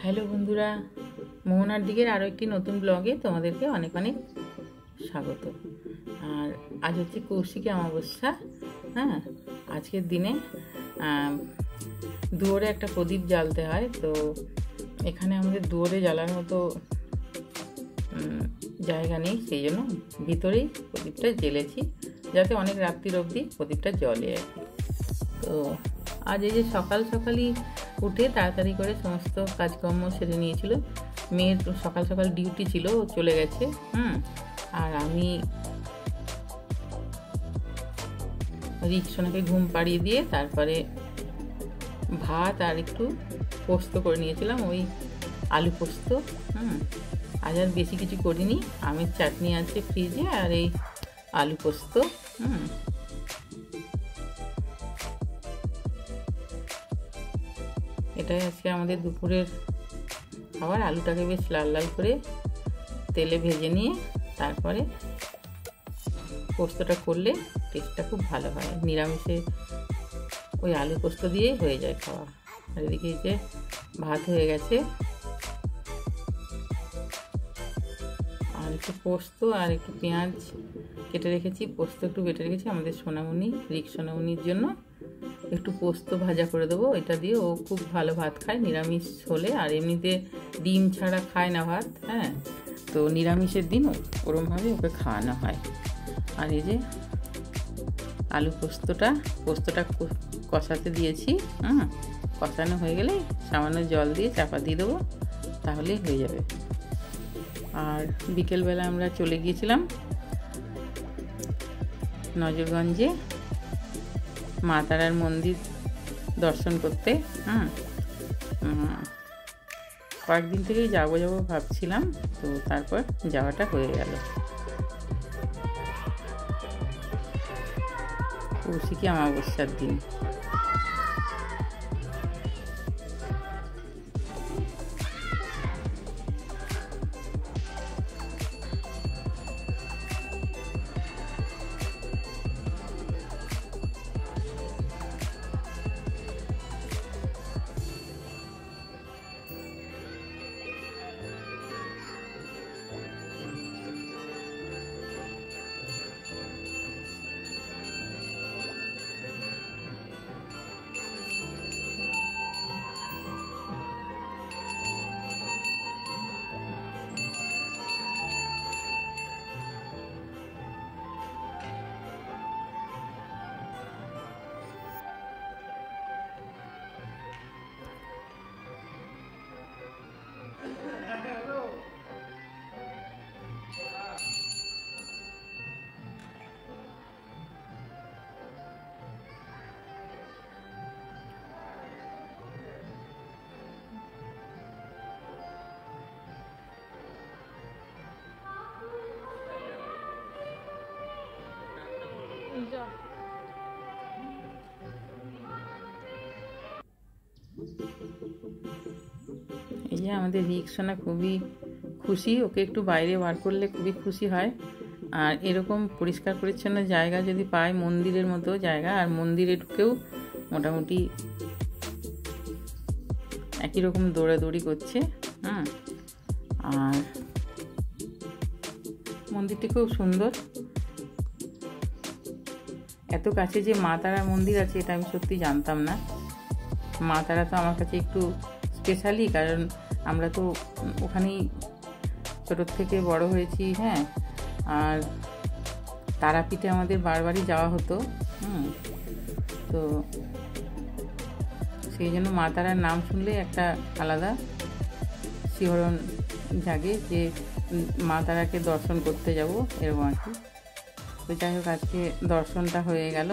Hello বন্ধুরা, মোহনার দিকের আরও একটি নতুন ব্লগে তোমাদেরকে অনেক অনেক স্বাগত। আর আজ হচ্ছে কৌশিকী অমাবস্যা। হ্যাঁ, আজকের দিনে দুয়ারে একটা প্রদীপ জ্বালতে হয়। তো এখানে আমাদের দুয়ারে জ্বালার মতো জায়গা নেই, সেই জন্য ভিতরেই প্রদীপটা জ্বেলেছি, যাতে অনেক রাত্রির অবধি প্রদীপটা জ্বলে আর কি। তো আজ এই যে সকাল সকালই উঠে তাড়াতাড়ি করে সমস্ত কাজকর্ম সেরে নিয়েছিল। মেয়ের সকাল সকাল ডিউটি ছিল, চলে গেছে। আর আমি রিক্সোনাকে ঘুম পাড়িয়ে দিয়ে তারপরে ভাত আর একটু পোস্ত করে নিয়েছিলাম, ওই আলু পোস্ত। আজ আর বেশি কিছু করিনি, আমের চাটনি আছে ফ্রিজে আর এই আলু পোস্ত। এটাই আজকে আমাদের দুপুরের খাবার। আলুটাকে বেশ লাল লাল করে তেলে ভেজে নিয়ে তারপরে পোস্তটা করলে টেস্টটা খুব ভালো হয়। নিরামিষে ওই আলু পোস্ত দিয়েই হয়ে যায় খাওয়া। আর এদিকে যে ভাত হয়ে গেছে, আর একটু পোস্ত আর একটু পেঁয়াজ কেটে রেখেছি, পোস্ত একটু বেটে রেখেছি আমাদের সোনামণি, সোনামণির জন্য একটু পোস্ত ভাজা করে দেবো। এটা দিয়ে ও খুব ভালো ভাত খায় নিরামিষ হলে, আর এমনিতে ডিম ছাড়া খায় না ভাত। হ্যাঁ, তো নিরামিষের দিন ওরমভাবে ওকে খাওয়ানো হয়। আর এই যে আলু পোস্তটা কষাতে দিয়েছি। কষানো হয়ে গেলে সামান্য জল দিয়ে চাপা দিয়ে দেবো, তাহলেই হয়ে যাবে। আর বিকেলবেলা আমরা চলে গিয়েছিলাম নজরগঞ্জে মা তারার মন্দির দর্শন করতে। কয়েকদিন থেকেই যাবো ভাবছিলাম, তো তারপর যাওয়াটা হয়ে গেল। কৌশিকী অমাবস্যার দিন। এই যে আমাদের রিক্সোনা খুবই খুশি, ওকে একটু বাইরে বার করলে খুবই খুশি হয়। আর এরকম পরিষ্কার পরিচ্ছন্ন জায়গা যদি পায়, মন্দিরের মতো জায়গা, আর মন্দিরে ঢুকেও মোটামুটি একই রকম দৌড়াদৌড়ি করছে। আর মন্দিরটি খুব সুন্দর। এত কাছে যে মা তারার মন্দির আছে এটা আমি সত্যি জানতাম না। মা তারা তো আমার কাছে একটু স্পেশালি, কারণ আমরা তো ওখানেই ছোটোর থেকে বড় হয়েছি। হ্যাঁ, আর তারাপীঠে আমাদের বারবারই যাওয়া হতো। তো সেই জন্য মা তারার নাম শুনলে একটা আলাদা শিহরণ জাগে যে মা তারাকে দর্শন করতে যাব, এরকম আর কি। তো যাই হোক, আজকে দর্শনটা হয়ে গেল।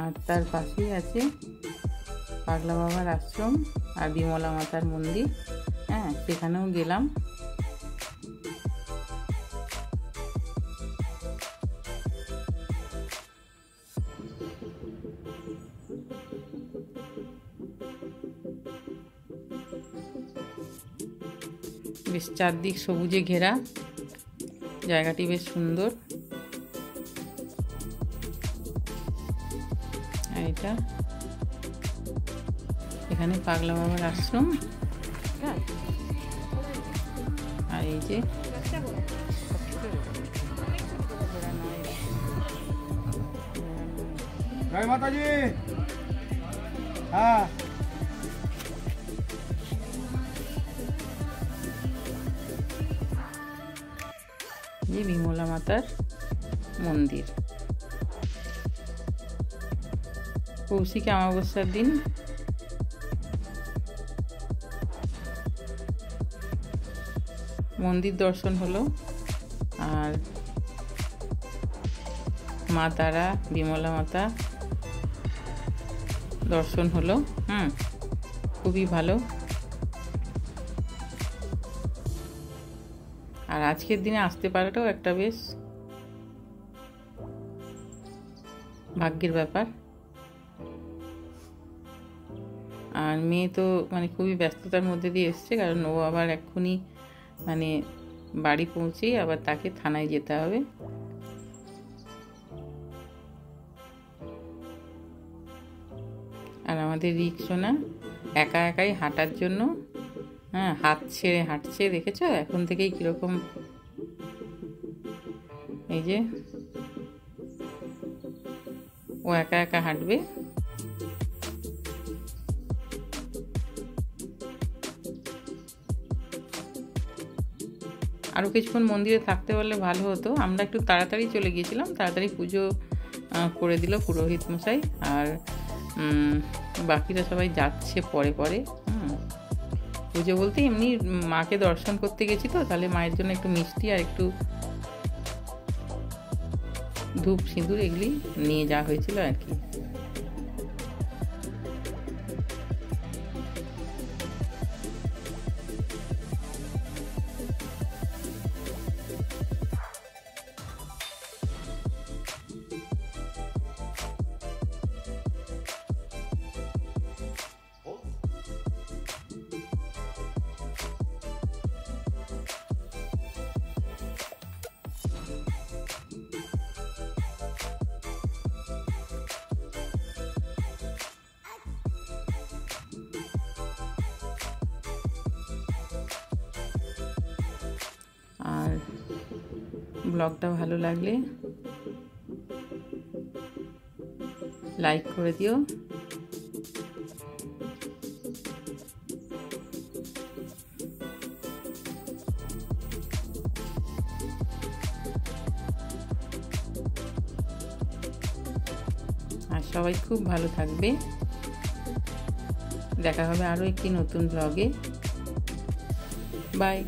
আর তার পাশেই আছে পাগলা বাবার আশ্রম আর বিমলা মাতার মন্দির। হ্যাঁ, সেখানেও গেলাম। বেশ চারদিক সবুজে ঘেরা, জায়গাটি বেশ সুন্দর। আর এটা এখানে পাগলা বাবার আশ্রম। আর এই যে জয় মাতাজি। হ্যাঁ, যে বিমলা মাতার মন্দির। কৌশিক অমাবস্যার দিন মন্দির দর্শন হলো, আর মা তারা, বিমলা মাতা দর্শন হলো। খুবই ভালো। আর আজকের দিনে আসতে পারাটাও একটা বেশ ভাগ্যের ব্যাপার। আর মেয়ে তো মানে খুবই ব্যস্ততার মধ্যে দিয়ে এসছে, কারণ ও আবার এক্ষুনি মানে বাড়ি পৌঁছেই আবার তাকে থানায় যেতে হবে। আর আমাদের রিকসোনা একা একাই হাঁটার জন্য হাত ছেড়ে হাঁটছে, দেখেছো এখন থেকেই কিরকম। এই যে ও একা একা হাঁটবে। আরও কিছুক্ষণ মন্দিরে থাকতে পারলে ভালো হতো। আমরা একটু তাড়াতাড়ি চলে গিয়েছিলাম, তাড়াতাড়ি পুজো করে দিল পুরোহিত মশাই। আর বাকিরা সবাই যাচ্ছে পরে পরে। পুজো বলতে এমনি মাকে দর্শন করতে গেছি তো, তাহলে মায়ের জন্য একটু মিষ্টি আর একটু ধূপ সিঁদুর এগুলি নিয়ে যাওয়া হয়েছিল আর কি। আর ব্লগটা ভালো লাগলে লাইক করে দিও। আর সবাই খুব ভালো থাকবে। দেখা হবে আরও একটি নতুন ব্লগে। বাই।